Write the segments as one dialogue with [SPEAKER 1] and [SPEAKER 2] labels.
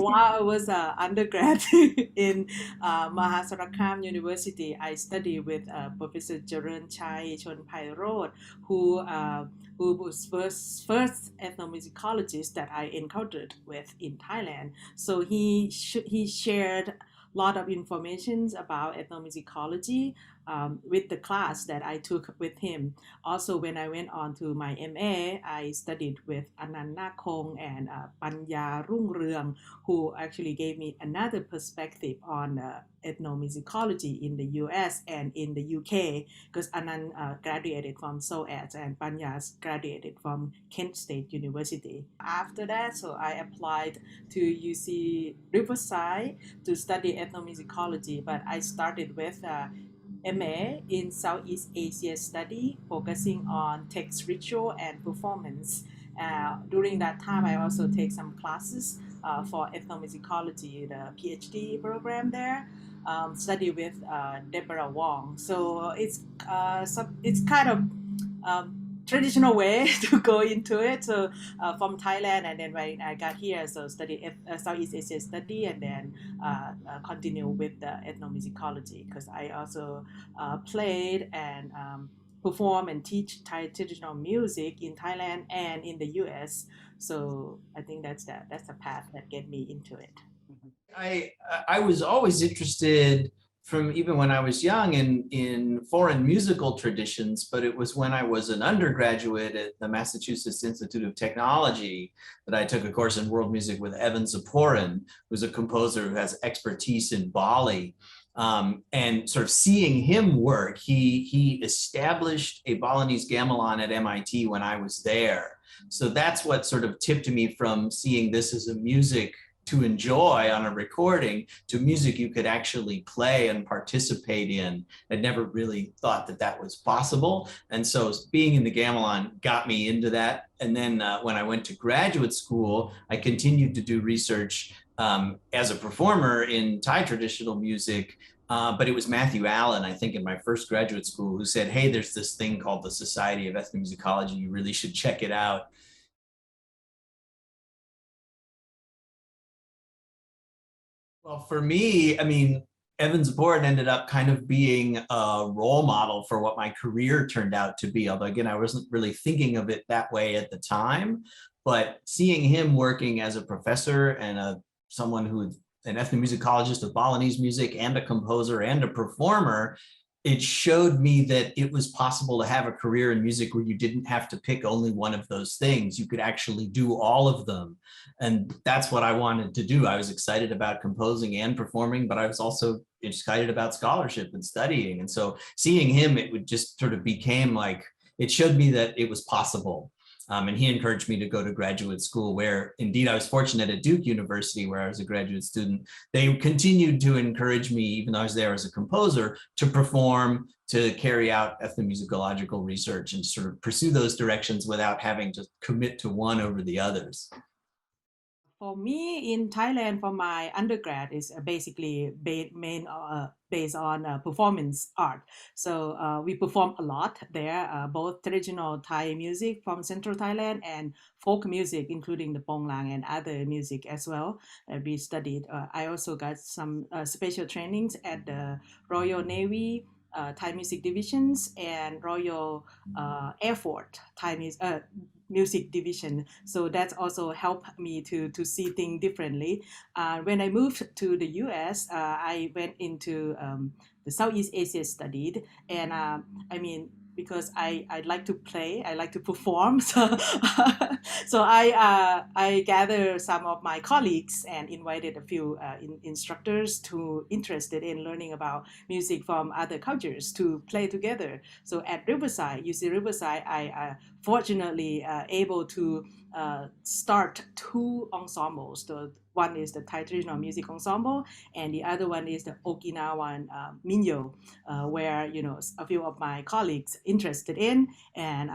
[SPEAKER 1] while I was undergrad in Mahasarakham University, I studied with Professor Jaran Chai Chonpairot, who who was first ethnomusicologist that I encountered with in Thailand. So he shared a lot of information about ethnomusicology with the class that I took with him. Also, when I went on to my MA, I studied with Anand Nakong and Panya Rung, who actually gave me another perspective on ethnomusicology in the US and in the UK, because Anand graduated from SOAS and Panya graduated from Kent State University. After that, so I applied to UC Riverside to study ethnomusicology, but I started with MA in Southeast Asia study, focusing on text ritual and performance. During that time, I also take some classes for ethnomusicology, the PhD program there. Study with Deborah Wong. So it's kind of traditional way to go into it. So from Thailand, and then when I got here, so study Southeast Asia study, and then continue with the ethnomusicology, because I also played and perform and teach Thai traditional music in Thailand and in the U.S. So I think that's the path that get me into it.
[SPEAKER 2] I I was always interested from even when I was young in foreign musical traditions, but it was when I was an undergraduate at the Massachusetts Institute of Technology that I took a course in world music with Evan Zaporin, who's a composer who has expertise in Bali. And sort of seeing him work, he established a Balinese gamelan at MIT when I was there. So that's what sort of tipped me from seeing this as a music to enjoy on a recording to music you could actually play and participate in. I'd never really thought that that was possible. And so being in the gamelan got me into that. And then when I went to graduate school, I continued to do research as a performer in Thai traditional music. But it was Matthew Allen, I think, in my first graduate school, who said, hey, there's this thing called the Society of Ethnomusicology. You really should check it out. Well, for me, I mean, Evan Zaporin ended up kind of being a role model for what my career turned out to be. Although, again, I wasn't really thinking of it that way at the time. But seeing him working as a professor and someone who an ethnomusicologist of Balinese music and a composer and a performer, it showed me that it was possible to have a career in music where you didn't have to pick only one of those things. You could actually do all of them. And that's what I wanted to do. I was excited about composing and performing, but I was also excited about scholarship and studying. And so seeing him, it would just sort of became like, it showed me that it was possible. And he encouraged me to go to graduate school, where indeed I was fortunate at Duke University, where I was a graduate student. They continued to encourage me, even though I was there as a composer, to perform, to carry out ethnomusicological research and sort of pursue those directions without having to commit to one over the others.
[SPEAKER 1] For me in Thailand, for my undergrad is basically based on performance art. So we perform a lot there, both traditional Thai music from Central Thailand and folk music, including the Ponglang and other music as well. We studied. I also got some special trainings at the Royal Navy Thai Music Divisions and Royal Air Force Music Division. So that's also helped me to see things differently. When I moved to the US, I went into the Southeast Asia studied, and I mean, because I like to play, I like to perform. So, so I gathered some of my colleagues and invited a few instructors to interested in learning about music from other cultures to play together. So at Riverside, UC Riverside, I fortunately able to start two ensembles. The one is the Thai traditional music ensemble, and the other one is the Okinawan Minyo, where a few of my colleagues interested in, and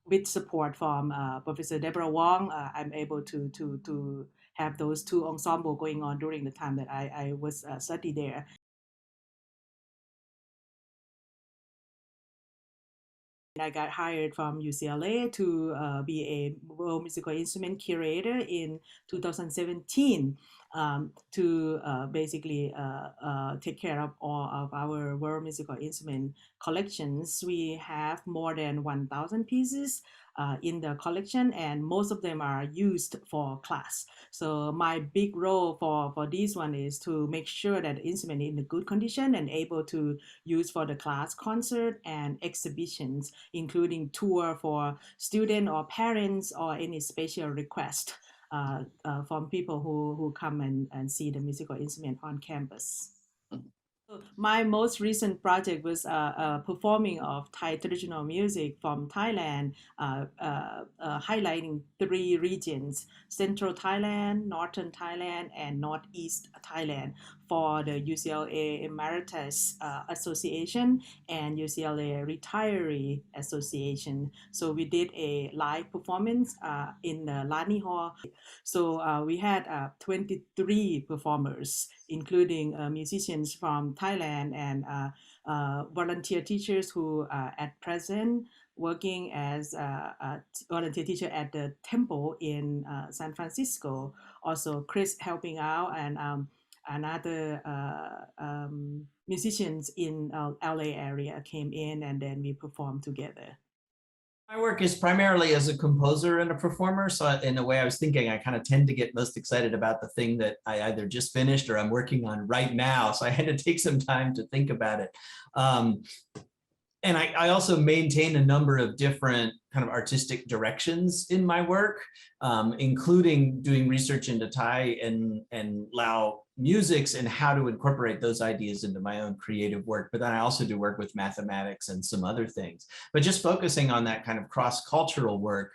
[SPEAKER 1] with support from Professor Deborah Wong, I'm able to have those two ensembles going on during the time that I was study there. I got hired from UCLA to be a world musical instrument curator in 2017 to basically take care of all of our world musical instrument collections. We have more than 1,000 pieces in the collection, and most of them are used for class. So my big role for this one is to make sure that the instrument is in a good condition and able to use for the class concert and exhibitions, including tour for student or parents or any special request from people who come and see the musical instrument on campus. My most recent project was performing of Thai traditional music from Thailand, highlighting three regions: Central Thailand, Northern Thailand, and Northeast Thailand for the UCLA Emeritus Association and UCLA Retiree Association. So we did a live performance in the Lani Hall. So we had 23 performers, including musicians from Thailand and volunteer teachers who are at present working as a volunteer teacher at the temple in San Francisco. Also, Chris helping out and another musicians in LA area came in, and then we performed together.
[SPEAKER 2] My work is primarily as a composer and a performer. So in a way, I was thinking I kind of tend to get most excited about the thing that I either just finished or I'm working on right now. So I had to take some time to think about it. And I also maintain a number of different kind of artistic directions in my work, including doing research into Thai and Lao musics and how to incorporate those ideas into my own creative work. But then I also do work with mathematics and some other things. But just focusing on that kind of cross-cultural work,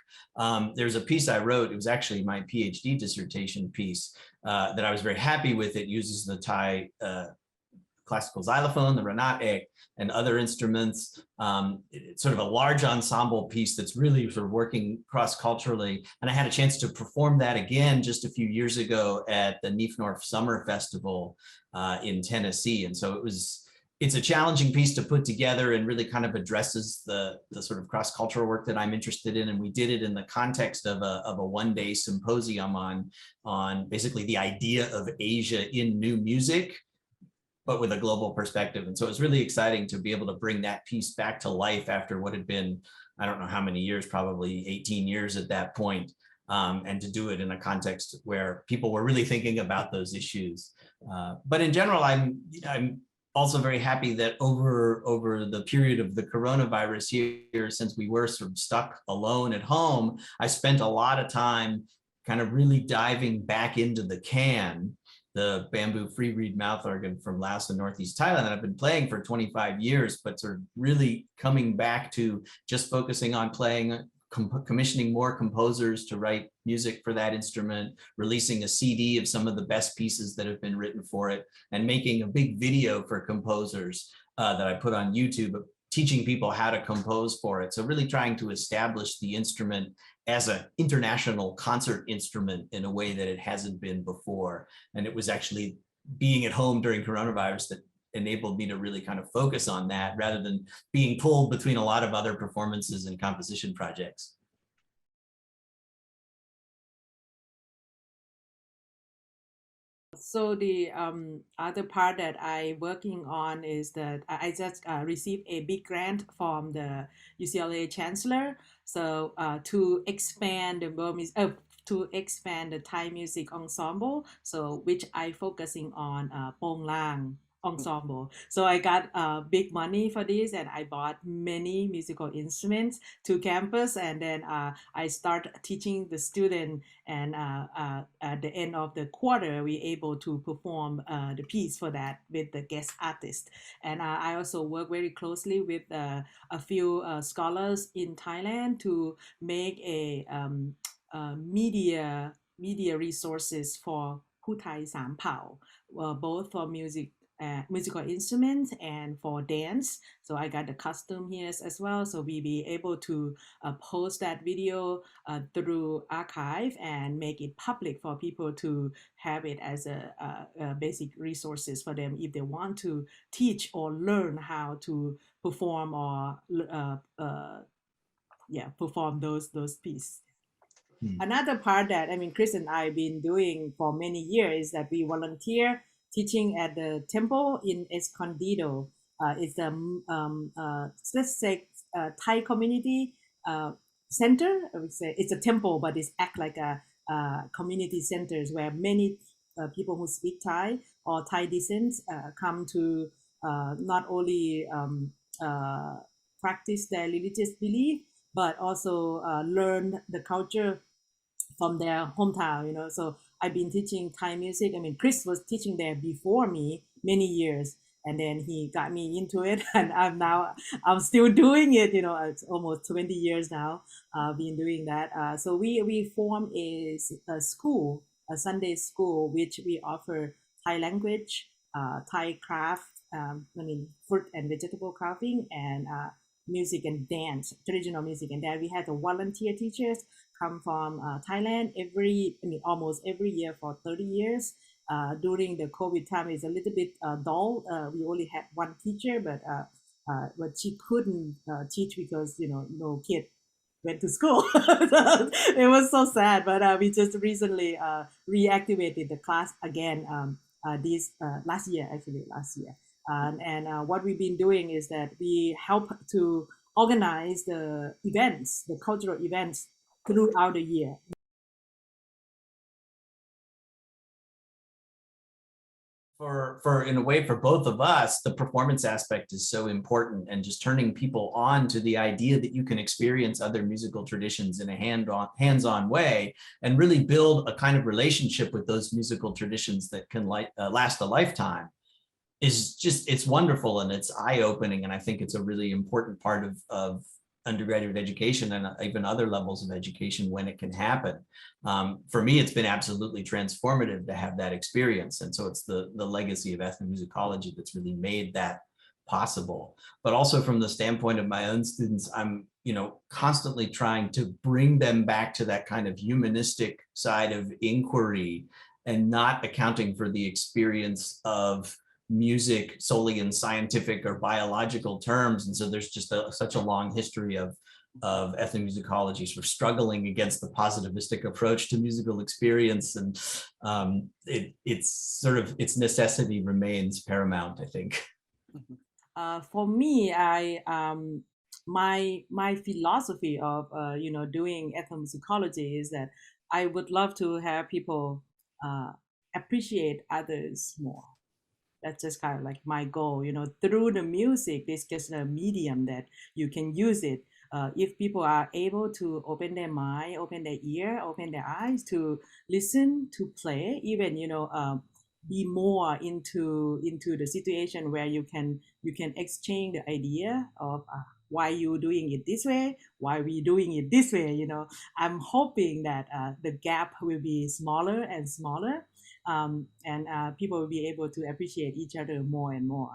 [SPEAKER 2] there's a piece I wrote. It was actually my PhD dissertation piece that I was very happy with. It uses the Thai classical xylophone, the Renat, and other instruments. It's sort of a large ensemble piece that's really sort of working cross-culturally. And I had a chance to perform that again just a few years ago at the Neefnorf Summer Festival in Tennessee. And so it's a challenging piece to put together and really kind of addresses the sort of cross-cultural work that I'm interested in. And we did it in the context of a one-day symposium on basically the idea of Asia in new music, but with a global perspective. And so it was really exciting to be able to bring that piece back to life after what had been, I don't know how many years, probably 18 years at that point, and to do it in a context where people were really thinking about those issues. But in general, I'm also very happy that over the period of the coronavirus here, since we were sort of stuck alone at home, I spent a lot of time kind of really diving back into the can, the bamboo free reed mouth organ from Laos and Northeast Thailand that I've been playing for 25 years, but sort of really coming back to just focusing on playing, commissioning more composers to write music for that instrument, releasing a CD of some of the best pieces that have been written for it, and making a big video for composers that I put on YouTube, teaching people how to compose for it. So really trying to establish the instrument as an international concert instrument in a way that it hasn't been before. And it was actually being at home during coronavirus that enabled me to really kind of focus on that rather than being pulled between a lot of other performances and composition projects.
[SPEAKER 1] So the other part that I working on is that I just received a big grant from the UCLA chancellor. So to expand the to expand the Thai music ensemble. So which I focusing on Pong Lang ensemble. So I got big money for this, and I bought many musical instruments to campus, and then I start teaching the student, and at the end of the quarter we able to perform the piece for that with the guest artist. And I also work very closely with a few scholars in Thailand to make a media resources for Puthai Sam Pao, both for musical instruments and for dance. So I got the costume here as well. So we be able to post that video through archive and make it public for people to have it as a basic resources for them if they want to teach or learn how to perform or yeah, perform those pieces.
[SPEAKER 2] Hmm.
[SPEAKER 1] Another part that, I mean, Chris and I have been doing for many years is that we volunteer teaching at the temple in Escondido. It's a let's say Thai community uh, center. I would say it's a temple, but it's act like a community centers where many people who speak Thai or Thai descent come to not only uh, practice their religious belief, but also learn the culture from their hometown, you know. So I've been teaching Thai music. I mean, Chris was teaching there before me many years, and then he got me into it, and I'm still doing it. You know, it's almost 20 years now. Been doing that. So we form a school, a Sunday school, which we offer Thai language, Thai craft. I mean, fruit and vegetable carving, and music and dance, traditional music and dance. We had a volunteer teachers come from Thailand I mean, almost every year for 30 years. During the COVID time, it's a little bit dull. We only had one teacher, but she couldn't teach because, you know, no kid went to school. So it was so sad, but we just recently reactivated the class again this last year, actually last year. And what we've been doing is that we help to organize the events, the cultural events throughout the year.
[SPEAKER 2] For in a way, for both of us, the performance aspect is so important, and just turning people on to the idea that you can experience other musical traditions in a hands-on way and really build a kind of relationship with those musical traditions that can last a lifetime is just, it's wonderful and it's eye-opening. And I think it's a really important part of undergraduate education and even other levels of education when it can happen. For me, it's been absolutely transformative to have that experience. And so it's the legacy of ethnomusicology that's really made that possible. But also from the standpoint of my own students, I'm, you know, constantly trying to bring them back to that kind of humanistic side of inquiry and not accounting for the experience of music solely in scientific or biological terms. And so there's just such a long history of ethnomusicology sort of struggling against the positivistic approach to musical experience. And it's sort of, its necessity remains paramount, I think.
[SPEAKER 1] For me, I my philosophy of you know, doing ethnomusicology is that I would love to have people uh, appreciate others more. That's just kind of like my goal, you know, through the music. It's just a medium that you can use it. If people are able to open their mind, open their ear, open their eyes to listen, to play, even, you know, be more into the situation where you can exchange the idea of why you doing it this way, why we doing it this way, you know. I'm hoping that the gap will be smaller and smaller, and people will be able to appreciate each other more and more.